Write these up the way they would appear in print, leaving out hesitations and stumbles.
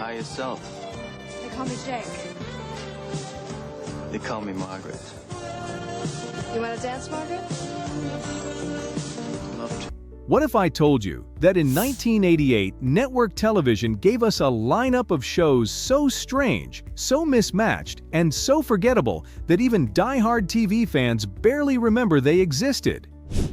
by yourself? They call me Jake. They call me Margaret. You want to dance, Margaret? Love to. What if I told you that in 1988, network television gave us a lineup of shows so strange, so mismatched, and so forgettable that even die-hard TV fans barely remember they existed?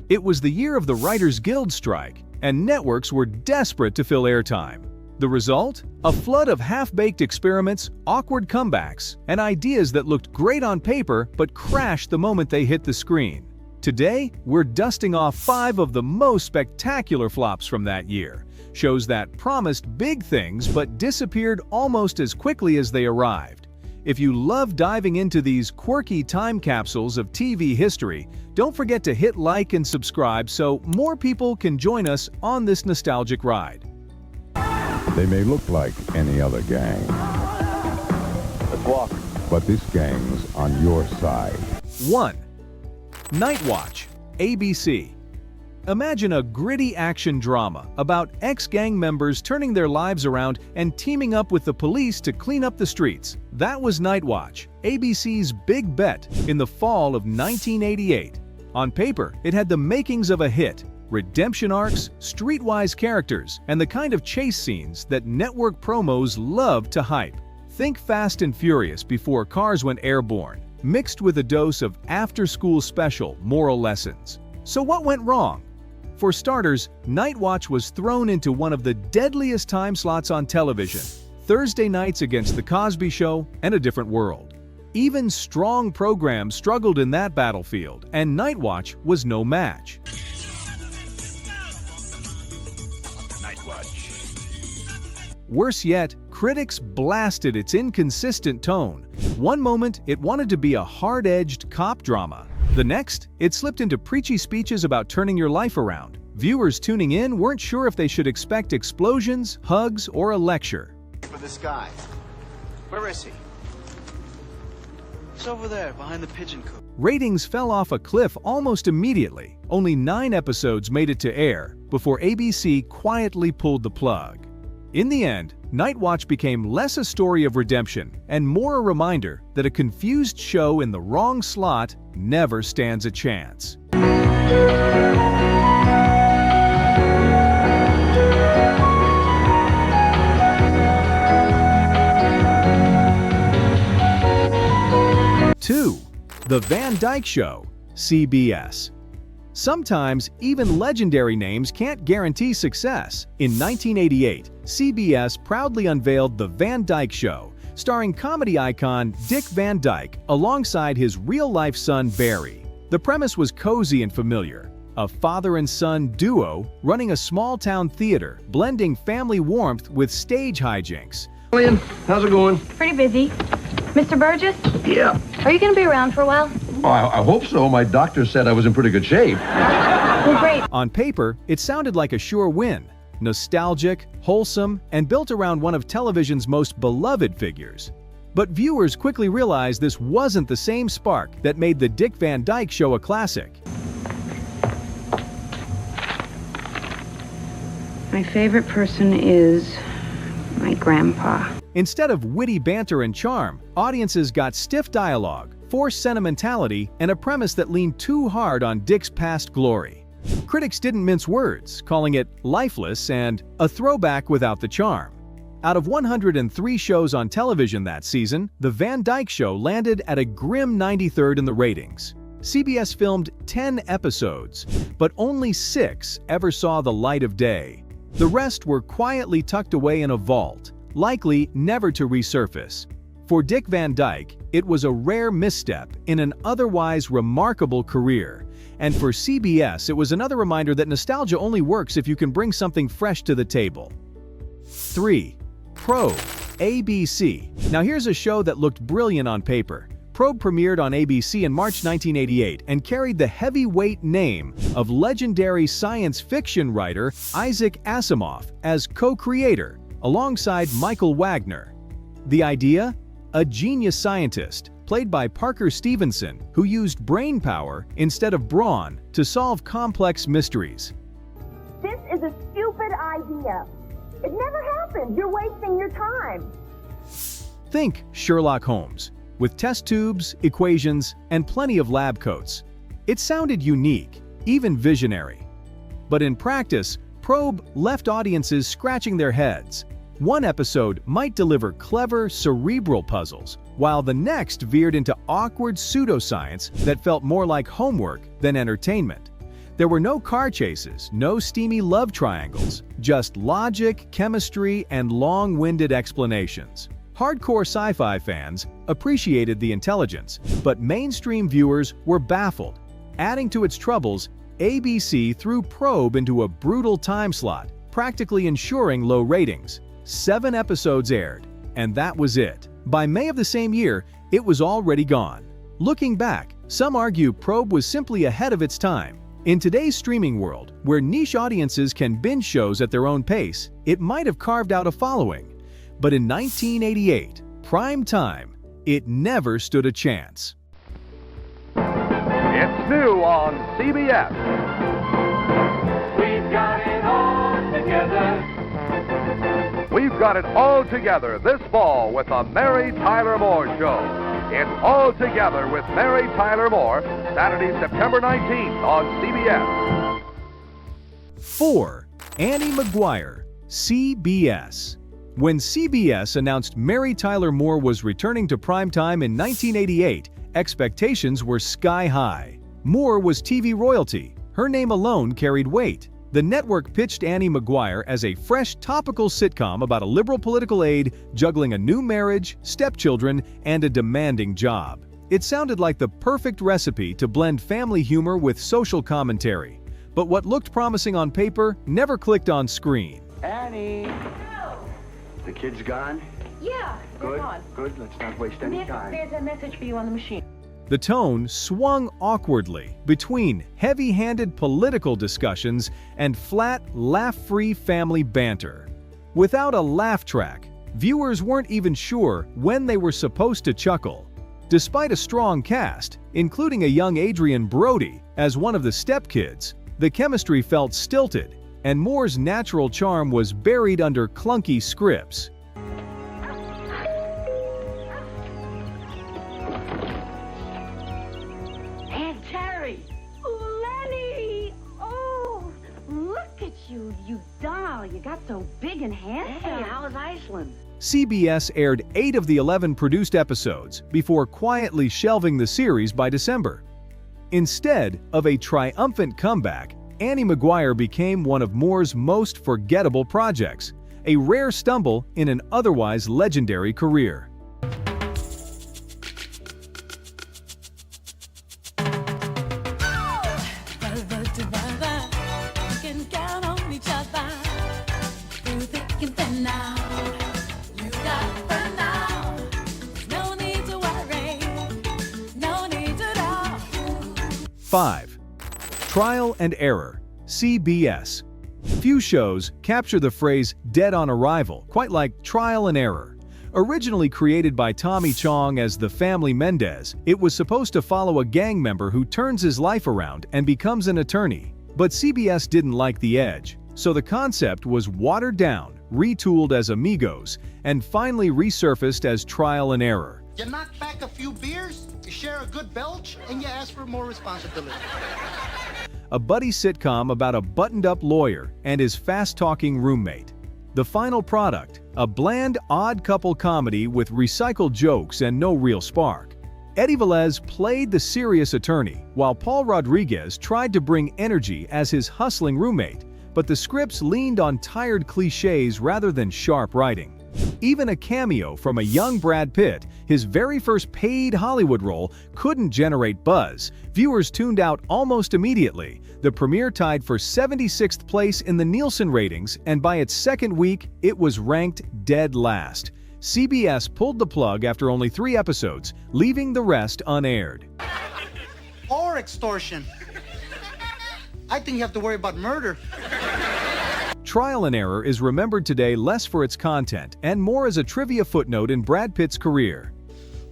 It was the year of the Writers Guild strike, and networks were desperate to fill airtime. The result? A flood of half-baked experiments, awkward comebacks, and ideas that looked great on paper but crashed the moment they hit the screen. Today, we're dusting off 5 of the most spectacular flops from that year, shows that promised big things but disappeared almost as quickly as they arrived. If you love diving into these quirky time capsules of TV history, don't forget to hit like and subscribe so more people can join us on this nostalgic ride. They may look like any other gang. Let's walk. But this gang's on your side. 1. Night Watch, ABC. Imagine a gritty action drama about ex-gang members turning their lives around and teaming up with the police to clean up the streets. That was Night Watch, ABC's big bet in the fall of 1988. On paper, it had the makings of a hit: redemption arcs, streetwise characters, and the kind of chase scenes that network promos loved to hype. Think Fast and Furious before cars went airborne, mixed with a dose of after-school special moral lessons. So what went wrong? For starters, Night Watch was thrown into one of the deadliest time slots on television: Thursday nights against The Cosby Show and A Different World. Even strong programs struggled in that battlefield, and Night Watch was no match. Worse yet, critics blasted its inconsistent tone. One moment, it wanted to be a hard-edged cop drama. The next, it slipped into preachy speeches about turning your life around. Viewers tuning in weren't sure if they should expect explosions, hugs, or a lecture. For this guy. Where is he? He's over there, behind the pigeon coop. Ratings fell off a cliff almost immediately. Only 9 episodes made it to air before ABC quietly pulled the plug. In the end, Night Watch became less a story of redemption and more a reminder that a confused show in the wrong slot never stands a chance. 2. The Van Dyke Show, CBS. Sometimes, even legendary names can't guarantee success. In 1988, CBS proudly unveiled The Van Dyke Show, starring comedy icon Dick Van Dyke alongside his real-life son Barry. The premise was cozy and familiar: a father and son duo running a small-town theater, blending family warmth with stage hijinks. Lynn, how's it going? Pretty busy. Mr. Burgess? Yeah. Are you going to be around for a while? Oh, I hope so. My doctor said I was in pretty good shape. Well, great. On paper, it sounded like a sure win. Nostalgic, wholesome, and built around one of television's most beloved figures. But viewers quickly realized this wasn't the same spark that made the Dick Van Dyke Show a classic. My favorite person is my grandpa. Instead of witty banter and charm, audiences got stiff dialogue, forced sentimentality, and a premise that leaned too hard on Dick's past glory. Critics didn't mince words, calling it lifeless and a throwback without the charm. Out of 103 shows on television that season, The Van Dyke Show landed at a grim 93rd in the ratings. CBS filmed 10 episodes, but only 6 ever saw the light of day. The rest were quietly tucked away in a vault, likely never to resurface. For Dick Van Dyke, it was a rare misstep in an otherwise remarkable career. And for CBS, it was another reminder that nostalgia only works if you can bring something fresh to the table. 3. Probe, ABC. Now here's a show that looked brilliant on paper. Probe premiered on ABC in March 1988 and carried the heavyweight name of legendary science fiction writer Isaac Asimov as co-creator, alongside Michael Wagner. The idea? A genius scientist, played by Parker Stevenson, who used brain power instead of brawn to solve complex mysteries. This is a stupid idea. It never happened. happened? You're wasting your time. Think Sherlock Holmes, with test tubes, equations, and plenty of lab coats. It sounded unique, even visionary. But in practice, Probe left audiences scratching their heads. One episode might deliver clever, cerebral puzzles, while the next veered into awkward pseudoscience that felt more like homework than entertainment. There were no car chases, no steamy love triangles, just logic, chemistry, and long-winded explanations. Hardcore sci-fi fans appreciated the intelligence, but mainstream viewers were baffled. Adding to its troubles, ABC threw Probe into a brutal time slot, practically ensuring low ratings. 7 episodes aired, and that was it. By May of the same year, it was already gone. Looking back, some argue Probe was simply ahead of its time. In today's streaming world, where niche audiences can binge shows at their own pace, it might have carved out a following. But in 1988, prime time, it never stood a chance. It's new on CBS. We've got it all together. We've got it all together this fall with the Mary Tyler Moore Show. It's All Together with Mary Tyler Moore, Saturday, September 19th on CBS. 4. Annie Maguire, CBS. When CBS announced Mary Tyler Moore was returning to primetime in 1988, expectations were sky high. Moore was TV royalty. Her name alone carried weight. The network pitched Annie Maguire as a fresh, topical sitcom about a liberal political aide juggling a new marriage, stepchildren, and a demanding job. It sounded like the perfect recipe to blend family humor with social commentary. But what looked promising on paper never clicked on screen. Annie! The kid's gone? Yeah, Good, good. Let's not waste any Nick, time. there's a message for you on the machine. The tone swung awkwardly between heavy-handed political discussions and flat, laugh-free family banter. Without a laugh track, viewers weren't even sure when they were supposed to chuckle. Despite a strong cast, including a young Adrian Brody as one of the stepkids, the chemistry felt stilted, and Moore's natural charm was buried under clunky scripts. Aunt Terry! Lenny! Oh, look at you, you doll. You got so big and handsome. Hey, how's Iceland? CBS aired 8 of the 11 produced episodes before quietly shelving the series by December. Instead of a triumphant comeback, Annie Maguire became one of Moore's most forgettable projects, a rare stumble in an otherwise legendary career. Five. Trial and Error, CBS. Few shows capture the phrase "dead on arrival" quite like Trial and Error. Originally created by Tommy Chong as the Family Mendez, it was supposed to follow a gang member who turns his life around and becomes an attorney. But CBS didn't like the edge, so the concept was watered down, retooled as Amigos, and finally resurfaced as Trial and Error. You knock back a few beers, you share a good belch, and you ask for more responsibility. A buddy sitcom about a buttoned-up lawyer and his fast-talking roommate. The final product, a bland, odd couple comedy with recycled jokes and no real spark. Eddie Velez played the serious attorney, while Paul Rodriguez tried to bring energy as his hustling roommate, but the scripts leaned on tired cliches rather than sharp writing. Even a cameo from a young Brad Pitt, his very first paid Hollywood role, couldn't generate buzz. Viewers tuned out almost immediately. The premiere tied for 76th place in the Nielsen ratings, and by its second week, it was ranked dead last. CBS pulled the plug after only 3 episodes, leaving the rest unaired. Or extortion. I think you have to worry about murder. Trial and Error is remembered today less for its content and more as a trivia footnote in Brad Pitt's career.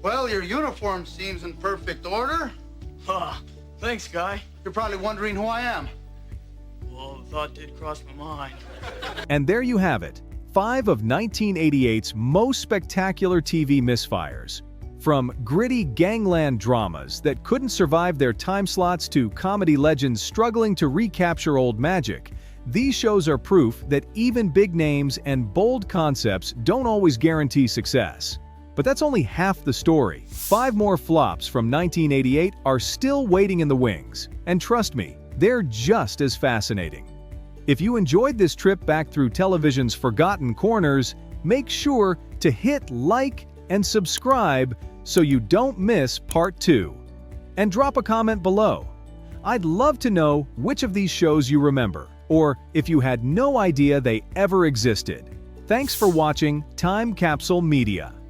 Well, your uniform seems in perfect order. Thanks, Guy. You're probably wondering who I am. Well, the thought did cross my mind. And there you have it. 5 of 1988's most spectacular TV misfires. From gritty gangland dramas that couldn't survive their time slots to comedy legends struggling to recapture old magic, these shows are proof that even big names and bold concepts don't always guarantee success. But that's only half the story. 5 more flops from 1988 are still waiting in the wings. And trust me, they're just as fascinating. If you enjoyed this trip back through television's forgotten corners, make sure to hit like and subscribe so you don't miss part 2. And drop a comment below. I'd love to know which of these shows you remember, or if you had no idea they ever existed. Thanks for watching Time Capsule Media.